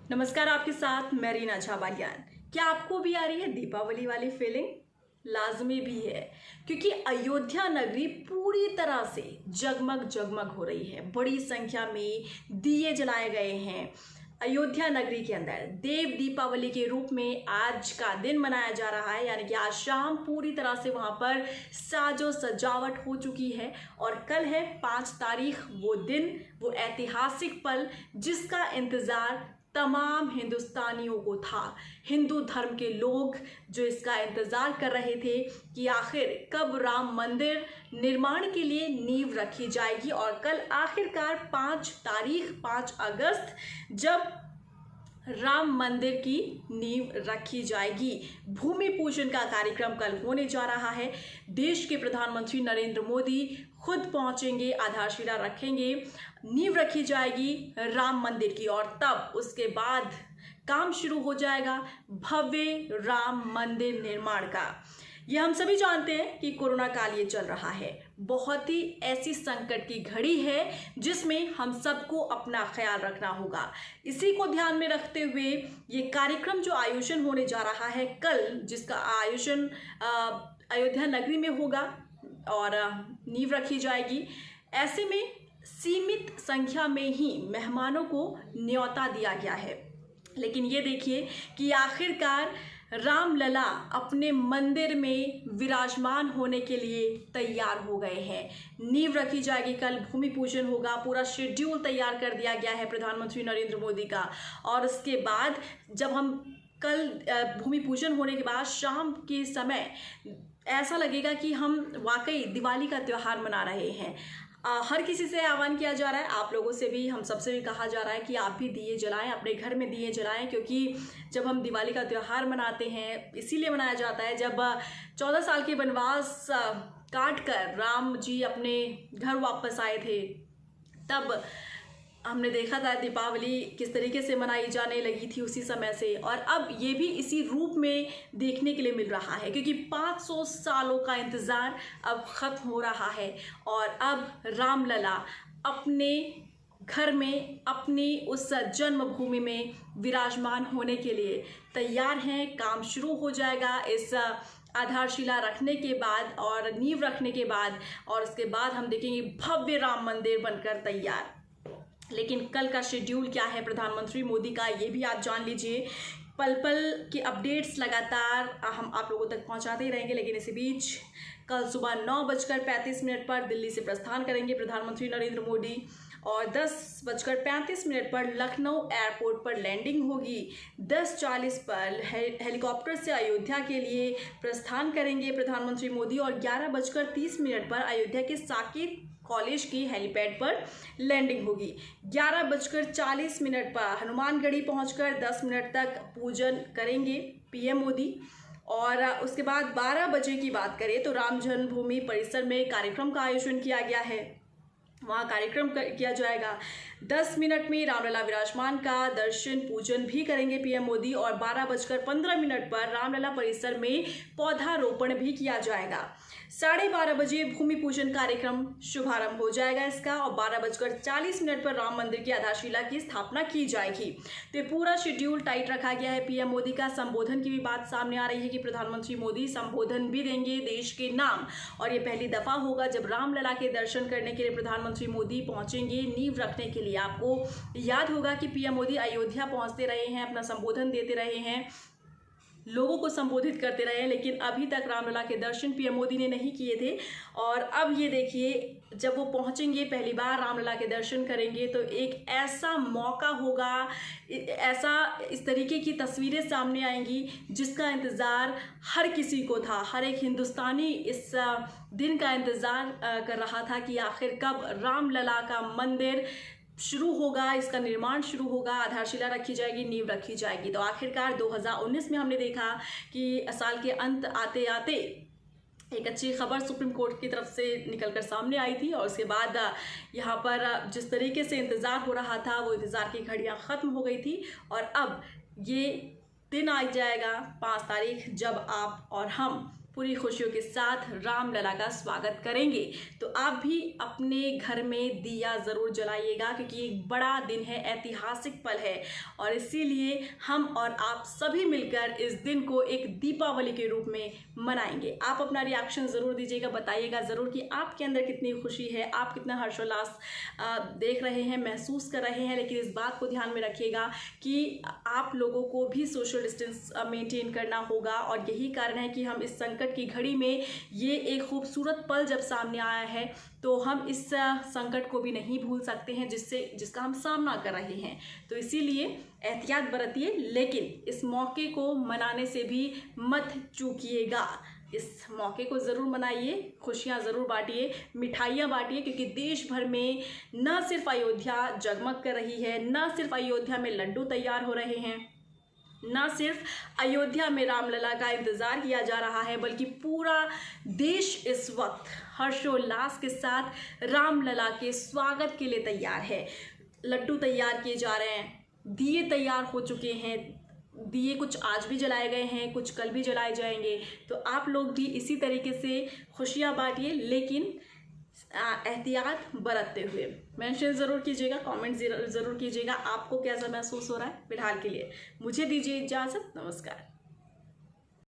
नमस्कार, आपके साथ मैं रीना झा बालियान। क्या आपको भी आ रही है दीपावली वाली फीलिंग? लाजमी भी है, क्योंकि अयोध्या नगरी पूरी तरह से जगमग जगमग हो रही है। बड़ी संख्या में दिए जलाए गए हैं। अयोध्या नगरी के अंदर देव दीपावली के रूप में आज का दिन मनाया जा रहा है, यानी कि आज शाम पूरी तरह से वहां पर साजो सजावट हो चुकी है। और कल है 5 तारीख, वो दिन, वो ऐतिहासिक पल जिसका इंतजार तमाम हिंदुस्तानियों को था। हिंदू धर्म के लोग जो इसका इंतजार कर रहे थे कि आखिर कब राम मंदिर निर्माण के लिए नींव रखी जाएगी। और कल आखिरकार 5 तारीख 5 अगस्त जब राम मंदिर की नींव रखी जाएगी। भूमि पूजन का कार्यक्रम कल होने जा रहा है। देश के प्रधानमंत्री नरेंद्र मोदी खुद पहुंचेंगे, आधारशिला रखेंगे, नींव रखी जाएगी राम मंदिर की। और तब उसके बाद काम शुरू हो जाएगा भव्य राम मंदिर निर्माण का। ये हम सभी जानते हैं कि कोरोना काल ये चल रहा है, बहुत ही ऐसी संकट की घड़ी है जिसमें हम सबको अपना ख्याल रखना होगा। इसी को ध्यान में रखते हुए ये कार्यक्रम जो आयोजन होने जा रहा है कल, जिसका आयोजन अयोध्या नगरी में होगा और नींव रखी जाएगी, ऐसे में सीमित संख्या में ही मेहमानों को न्योता दिया गया है। लेकिन ये देखिए कि आखिरकार रामलला अपने मंदिर में विराजमान होने के लिए तैयार हो गए हैं। नींव रखी जाएगी, कल भूमि पूजन होगा, पूरा शेड्यूल तैयार कर दिया गया है प्रधानमंत्री नरेंद्र मोदी का। और उसके बाद जब हम कल भूमि पूजन होने के बाद शाम के समय ऐसा लगेगा कि हम वाकई दिवाली का त्यौहार मना रहे हैं। हर किसी से आह्वान किया जा रहा है, आप लोगों से भी, हम सबसे भी कहा जा रहा है कि आप भी दिए जलाएं, अपने घर में दिए जलाएं। क्योंकि जब हम दिवाली का त्यौहार मनाते हैं इसीलिए मनाया जाता है, जब 14 साल के वनवास काट कर राम जी अपने घर वापस आए थे, तब हमने देखा था दीपावली किस तरीके से मनाई जाने लगी थी उसी समय से। और अब ये भी इसी रूप में देखने के लिए मिल रहा है, क्योंकि 500 सालों का इंतज़ार अब ख़त्म हो रहा है। और अब रामलला अपने घर में, अपनी उस जन्मभूमि में विराजमान होने के लिए तैयार हैं। काम शुरू हो जाएगा इस आधारशिला रखने के बाद और नींव रखने के बाद, और उसके बाद हम देखेंगे भव्य राम मंदिर बनकर तैयार। लेकिन कल का शेड्यूल क्या है प्रधानमंत्री मोदी का, ये भी आप जान लीजिए। पल पल की अपडेट्स लगातार हम आप लोगों तक पहुंचाते ही रहेंगे। लेकिन इसी बीच कल सुबह 9:35 पर दिल्ली से प्रस्थान करेंगे प्रधानमंत्री नरेंद्र मोदी, और 10:35 पर लखनऊ एयरपोर्ट पर लैंडिंग होगी। 10:40 पर हेलीकॉप्टर से अयोध्या के लिए प्रस्थान करेंगे प्रधानमंत्री मोदी, और 11:30 पर अयोध्या के साकेत कॉलेज की हेलीपैड पर लैंडिंग होगी। 11:40 पर हनुमानगढ़ी पहुंचकर 10 मिनट तक पूजन करेंगे पीएम मोदी। और उसके बाद 12 बजे की बात करें तो राम जन्मभूमि परिसर में कार्यक्रम का आयोजन किया गया है, वहाँ कार्यक्रम किया जाएगा। 10 मिनट में रामलला विराजमान का दर्शन पूजन भी करेंगे पीएम मोदी, और 12:15 पर रामलला परिसर में पौधारोपण भी किया जाएगा। 12:30 बजे भूमि पूजन कार्यक्रम शुभारंभ हो जाएगा इसका, और 12:40 पर राम मंदिर की आधारशिला की स्थापना की जाएगी। तो पूरा शेड्यूल टाइट रखा गया है। पीएम मोदी का संबोधन की भी बात सामने आ रही है कि प्रधानमंत्री मोदी संबोधन भी देंगे देश के नाम, और ये पहली दफा होगा जब रामलला के दर्शन करने के लिए प्रधानमंत्री मोदी पहुंचेंगे नींव रखने के लिए। आपको याद होगा कि पीएम मोदी अयोध्या पहुंचते रहे हैं, अपना संबोधन देते रहे हैं, लोगों को संबोधित करते रहे, लेकिन अभी तक रामलला के दर्शन पीएम मोदी ने नहीं किए थे। और अब ये देखिए जब वो पहुंचेंगे, पहली बार रामलला के दर्शन करेंगे, तो एक ऐसा मौका होगा, इस तरीके की तस्वीरें सामने आएंगी जिसका इंतज़ार हर किसी को था। हर एक हिंदुस्तानी इस दिन का इंतज़ार कर रहा था कि आखिर कब रामलला का मंदिर शुरू होगा, इसका निर्माण शुरू होगा, आधारशिला रखी जाएगी, नींव रखी जाएगी। तो आखिरकार 2019 में हमने देखा कि साल के अंत आते आते एक अच्छी खबर सुप्रीम कोर्ट की तरफ से निकलकर सामने आई थी, और उसके बाद यहाँ पर जिस तरीके से इंतज़ार हो रहा था वो इंतज़ार की घड़ियाँ ख़त्म हो गई थी। और अब ये दिन आ जाएगा 5 तारीख, जब आप और हम पूरी खुशियों के साथ रामलला का स्वागत करेंगे। तो आप भी अपने घर में दिया ज़रूर जलाइएगा, क्योंकि एक बड़ा दिन है, ऐतिहासिक पल है, और इसीलिए हम और आप सभी मिलकर इस दिन को एक दीपावली के रूप में मनाएंगे। आप अपना रिएक्शन ज़रूर दीजिएगा, बताइएगा ज़रूर कि आपके अंदर कितनी खुशी है, आप कितना हर्षोल्लास देख रहे हैं, महसूस कर रहे हैं। लेकिन इस बात को ध्यान में रखिएगा कि आप लोगों को भी सोशल डिस्टेंस मेंटेन करना होगा, और यही कारण है कि हम इस संकट की घड़ी में ये एक खूबसूरत पल जब सामने आया है तो हम इस संकट को भी नहीं भूल सकते हैं जिसका हम सामना कर रहे हैं। तो इसीलिए एहतियात बरतिए, लेकिन इस मौके को मनाने से भी मत चूकिएगा। इस मौके को ज़रूर मनाइए, खुशियाँ ज़रूर बांटिए, मिठाइयाँ बांटिए, क्योंकि देश भर में न सिर्फ अयोध्या जगमग कर रही है, न सिर्फ अयोध्या में लड्डू तैयार हो रहे हैं, न सिर्फ अयोध्या में रामलला का इंतज़ार किया जा रहा है, बल्कि पूरा देश इस वक्त हर्षोल्लास के साथ रामलला के स्वागत के लिए तैयार है। लड्डू तैयार किए जा रहे हैं, दिए तैयार हो चुके हैं, दिए कुछ आज भी जलाए गए हैं, कुछ कल भी जलाए जाएंगे। तो आप लोग भी इसी तरीके से खुशियाँ बांटिए, लेकिन एहतियात बरतते हुए। मेंशन ज़रूर कीजिएगा, कमेंट ज़रूर कीजिएगा आपको कैसा महसूस हो रहा है। फिलहाल के लिए मुझे दीजिए इजाज़त, नमस्कार।